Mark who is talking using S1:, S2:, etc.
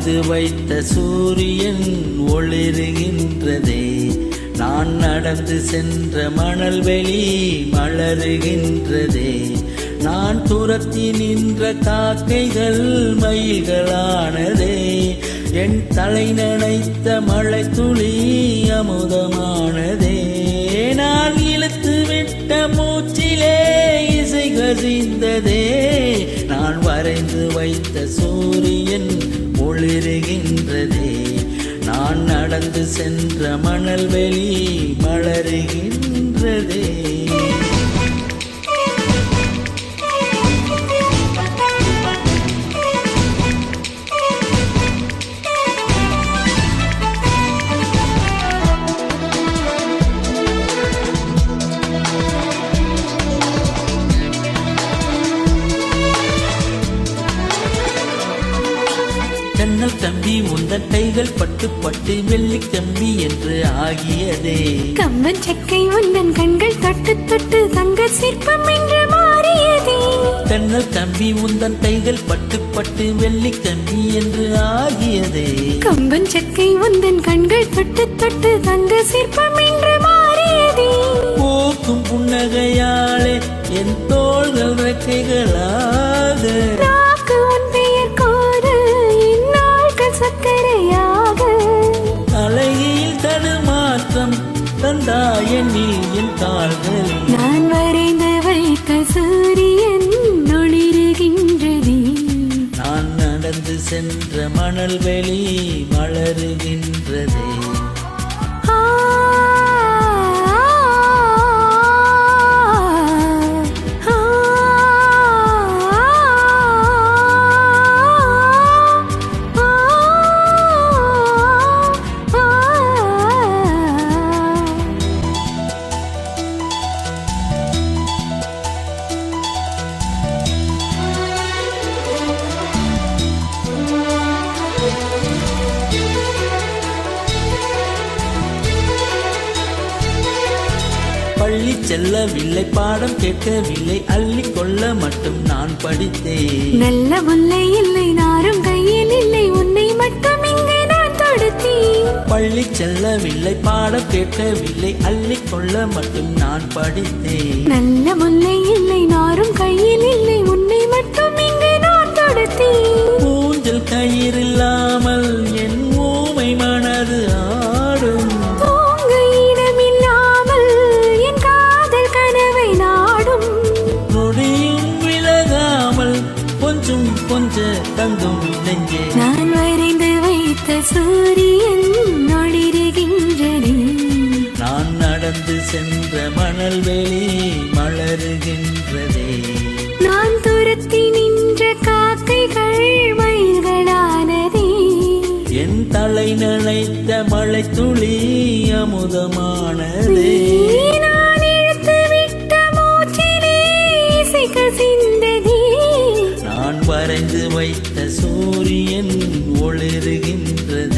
S1: வரைந்து வைத்த சூரியன் ஒளிருகின்றதே. நான் நடந்து சென்ற மணல் வெளி மலருகின்றதே. நான் துரத்தி நின்ற காக்கைகள் மயில்களானதே. என் தலை நனைத்த மழை துளி அமுதமானதே. நான் இழுத்து விட்ட மூச்சிலே இசை கசிந்ததே. நான் வரைந்து வைத்த சூரியன் ஒளிருகின்றதே. நான் நடந்து சென்ற மணல் வெளி மலருகின்றதே. கண்ணல் கம்பி உந்தன் கைகள் பட்டு பட்டு வெள்ளி கம்பி என்று ஆகியதே.
S2: கம்பன் சக்கை உந்தன் கண்கள் தொட்டு தொட்டு தங்க சிற்பம் என்று மாறியதே.
S1: கண்ணல் கம்பி உந்தன் கைகள் பட்டு பட்டு வெள்ளி கம்பி என்று ஆகியதே.
S2: கம்பன் சக்கை உந்தன் கண்கள் தொட்டு தொட்டு தங்க சிற்பம் என்று மாறியதே.
S1: போக்கும் புன்னகையாலே என் தோள்கள் ரெக்கைகளாக. அழகில் தடுமாற்றம் தந்தாயனில் என் கால்கள்.
S2: நான் வரைந்து வைத்த சூரியன் ஒளிருகின்றதே.
S1: நான் நடந்து சென்ற மணல் வெளி மலருகின்றதே. பள்ளி செல்லவில்லை, பாடம் கேட்கவில்லை, அள்ளி கொள்ள மட்டும் நான் படித்தேன்.
S2: நல்ல முல்லை இல்லை, நாரும் கையில் இல்லை, உன்னை மட்டும் இங்கு நான் தொடுத்தேன்.
S1: பள்ளி செல்லவில்லை, பாடம் கேட்கவில்லை, அள்ளி கொள்ள மட்டும் நான் படித்தேன்.
S2: நல்ல முல்லை இல்லை, நாரும் கையில் இல்லை, உன்னை மட்டும் இங்கு நான் தொடுத்தேன்.
S1: ஊஞ்சல் கயிறில்லாமல் என் ஊமை மனது ஆடும். கொஞ்ச தங்கும் நெஞ்சே.
S2: நான் வரைந்து வைத்த சூரியன் ஒளிருகின்றதே.
S1: நான் நடந்து சென்ற மணல் வெளி மலருகின்றதே.
S2: நான் துரத்தி நின்ற காக்கைகள் மயில்களானதே.
S1: என் தலை நனைத்த மழை துளி அமுதமானதே.
S2: நான் இழுத்து விட்ட மூச்சிலே இசை கசிந்ததே.
S1: நான் வரைந்து வைத்த சூரியன் ஒளிருகின்றது.